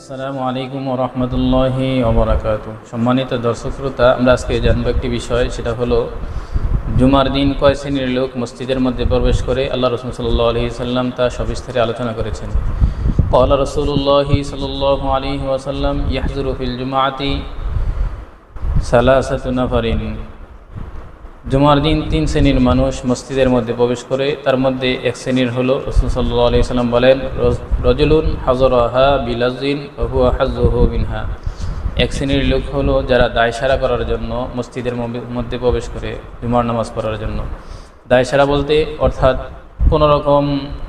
আসসালামু আলাইকুম ওয়া রাহমাতুল্লাহি ওয়া বারাকাতুহু। সম্মানিত দর্শক শ্রোতা, আমরা আজকে জানবো একটি বিষয়, সেটা হলো জুমার দিন কয় শ্রেণীর লোক মসজিদের মধ্যে প্রবেশ করে। আল্লাহ রাসূল সাল্লাল্লাহু আলাইহি সাল্লাম তা সবিস্তারে আলোচনা করেছেন। ক্বালা রাসূলুল্লাহি সাল্লাল্লাহু আলাইহি ওয়াসাল্লাম ইয়াহজুরু ফিল জুমআতি সালাসাতু নাফারিন। জুমার দিন 3 শ্রেণীর মানুষ মসজিদের মধ্যে প্রবেশ করে। তার মধ্যে এক শ্রেণীর হলো, রাসূল সাল্লাল্লাহু আলাইহি সাল্লাম বলেন, রাজুলুন হাযরাহা বিলাযিন ওয়া হুয়া হাযযুহু মিনহা। এক শ্রেণীর লোক হলো যারা দায় সারা করার জন্য মসজিদের মধ্যে প্রবেশ করে জুমার নামাজ পড়ার জন্য। দায় সারা বলতে অর্থাৎ কোনো রকম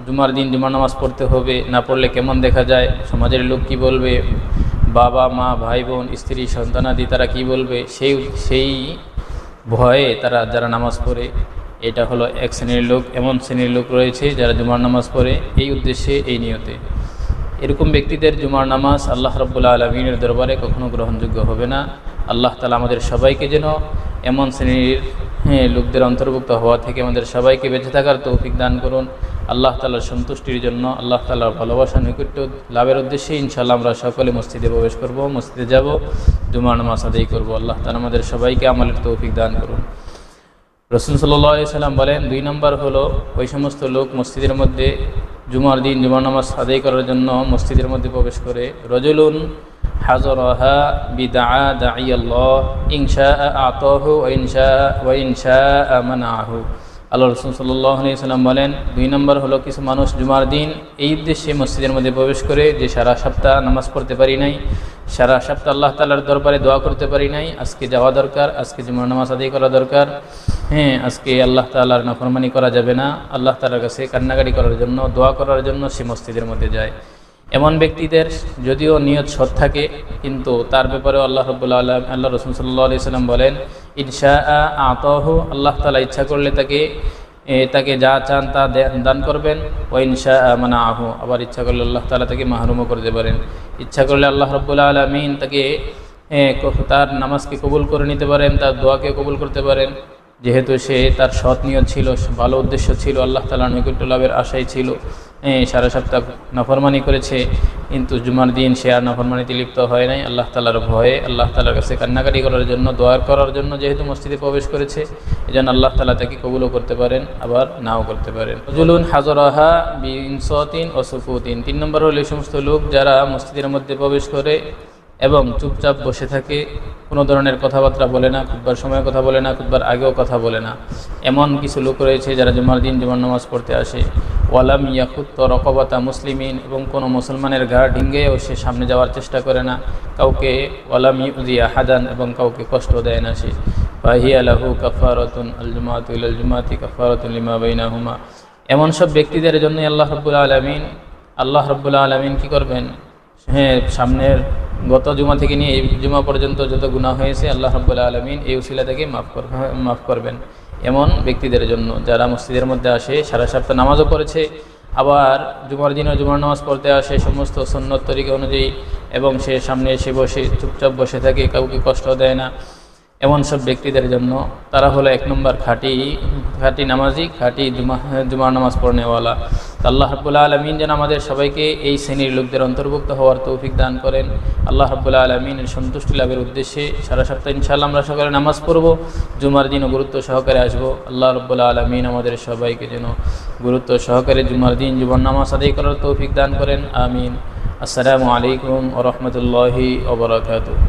জুমার দিন জুমার নামাজ পড়তে হবে, না পড়লে কেমন দেখা যায়, সমাজের লোক কি বলবে, বাবা মা ভাই বোন স্ত্রী সন্তানাদি তারা কি বলবে, সেই ভয়ে তারা যারা নামাজ পড়ে, এটা হলো এক শ্রেণীর লোক। এমন শ্রেণীর লোক রয়েছে যারা জুমার নামাজ পড়ে এই উদ্দেশ্যে, এই নিয়তে। এরকম ব্যক্তিদের জুমার নামাজ আল্লাহ রাব্বুল আলামিনের দরবারে কখনো গ্রহণযোগ্য হবে না। আল্লাহ তাআলা আমাদের সবাইকে যেন এমন শ্রেণীর লোকদের অন্তর্ভুক্ত হওয়া থেকে আমাদের সবাইকে বেঁচে থাকার তৌফিক দান করুন। আল্লাহ তাআলার সন্তুষ্টির জন্য, আল্লাহ তাআলার ভালোবাসা নৈকট্য লাভের উদ্দেশ্যে ইনশাআল্লাহ আমরা সকলে মসজিদে প্রবেশ করব, মসজিদে যাব, জুমার নামাজ আদায় করব। আল্লাহ তাআলা আমাদের সবাইকে আমলের তৌফিক দান করুন। রাসূল সাল্লাল্লাহু আলাইহি সাল্লাম বলেন, 2 নম্বর হলো ওই সমস্ত লোক মসজিদের মধ্যে জুমার দিন জুমার নামাজ আদায় করার জন্য মসজিদের মধ্যে প্রবেশ করে, রাজুলুন হাযরাহা বিদাআ দাঈয়াল্লাহ ইনশাআ আতাহু ওয়া ইনশাআ মানাহু। আল্লাহ রাসূল সাল্লাল্লাহু আলাইহি সাল্লাম বলেন, 2 নম্বর হলো কিছু মানুষ জুমার দিন এই উদ্দেশ্যে মসজিদের মধ্যে প্রবেশ করে যে সারা সপ্তাহ নামাজ পড়তে পারি নাই, সারা সপ্তাহ আল্লাহ তাআলার দরবারে দোয়া করতে পারি নাই, আজকে যাওয়া দরকার, আজকে জুমার নামাজ আদায় করা দরকার। আজকে আল্লাহ তাআলার নাফরমানি করা যাবে না, আল্লাহ তাআলার কাছে কান্নাকাটি করার জন্য, দোয়া করার জন্য সে মসজিদের মধ্যে যায়। এমন ব্যক্তিদের যদিও নিয়ত সৎ থাকে, কিন্তু তার ব্যাপারে আল্লাহ রাব্বুল আলামিন, আল্লাহ রাসূল সাল্লাল্লাহু আলাইহি সাল্লাম বলেন, ইনশাআ আতাহু, আল্লাহ তাআলা ইচ্ছা করলে তাকে যা চান তা দান করবেন, ওয়া ইনশাআ মানাহু, আবার ইচ্ছা করলে আল্লাহ তাআলা তাকে মাহরুমও করতে পারেন। ইচ্ছা করলে আল্লাহ রাব্বুল আলামিন তাকে তার নামাজকে কবুল করে নিতে পারেন, তার দোয়াকে কবুল করতে পারেন, যেহেতু সে তার সৎ নিয়ত ছিল, ভালো উদ্দেশ্য ছিল, আল্লাহ তাআলার নৈকট্য লাভের আশাই ছিল। সারা সপ্তাহ নাফরমানি করেছে, কিন্তু জুমার দিন সে আর নাফরমানিতে লিপ্ত হয় নাই। আল্লাহ তাআলার ভয়ে, আল্লাহ তাআলার কাছে কান্নাকাটি করার জন্য, দোয়া করার জন্য যেহেতু মসজিদে প্রবেশ করেছে, এজন্য আল্লাহ তাআলা তাকে কবুলও করতে পারেন, আবার নাও করতে পারেন। রাজুলুন হাযরাহা বিইনসাতিন ওয়া সুকুতিন। 3 নম্বর হলো এই সমস্ত লোক যারা মসজিদের মধ্যে প্রবেশ করে এবং চুপচাপ বসে থাকে, কোনো ধরনের কথাবার্তা বলে না, খুতবার সময় কথা বলে না, খুতবার আগেও কথা বলে না। এমন কিছু লোক রয়েছে যারা জুমার দিন জুমার নামাজ পড়তে আসে। ওয়ালাম ইয়াখুত রকবাতা মুসলিমিন, এবং কোনো মুসলমানের ঘা ডিঙ্গেও সে সামনে যাওয়ার চেষ্টা করে না কাউকে। ওয়ালাম ইউজি আহাদান, এবং কাউকে কষ্ট দেয় না সে। ফাহিয়া লাহু কাফারাতুন আল জুমাতু ইলাল জুমাতি কাফারাতুন লিমা বাইনাহুমা। এমন সব ব্যক্তিদের জন্য আল্লাহ রাব্বুল আলামিন কি করবেন, সামনের গত জুমা থেকে নিয়ে এই জুমা পর্যন্ত যত গুনাহ হয়েছে আল্লাহ রাব্বুল আলামিন এই উসিলা থেকে মাফ করবেন। এমন ব্যক্তিদের জন্য যারা মসজিদের মধ্যে আসে, সারা সপ্তাহ নামাজও পড়েছে, আবার জুমার দিনও জুমার নামাজ পড়তে আসে সমস্ত সুন্নত তরিকা অনুযায়ী, এবং সে সামনে এসে বসে চুপচাপ বসে থাকে, কাউকে কষ্ট দেয় না। এমন সব ব্যক্তিদের জন্য তারা হলো 1 নম্বর খাঁটি নামাজি, খাঁটি জুমার নামাজ পড়নেওয়ালা। আল্লাহ রাব্বুল আলামিন যেন আমাদের সবাইকে এই শ্রেণীর লোকদের অন্তর্ভুক্ত হওয়ার তৌফিক দান করেন। আল্লাহ রাব্বুল আলামিনের সন্তুষ্টি লাভের উদ্দেশ্যে সারা সপ্তাহ ইনশাআল্লাহ আমরা সকালে নামাজ পড়ব, জুমার দিনও গুরুত্ব সহকারে আসব। আল্লাহ রাব্বুল আলামিন আমাদের সবাইকে যেন গুরুত্ব সহকারে জুমার দিন জুমার নামাজ আদায় করার তৌফিক দান করেন। আমিন। আসসালামু আলাইকুম ওয়া রাহমাতুল্লাহি ওয়া বারাকাতুহু।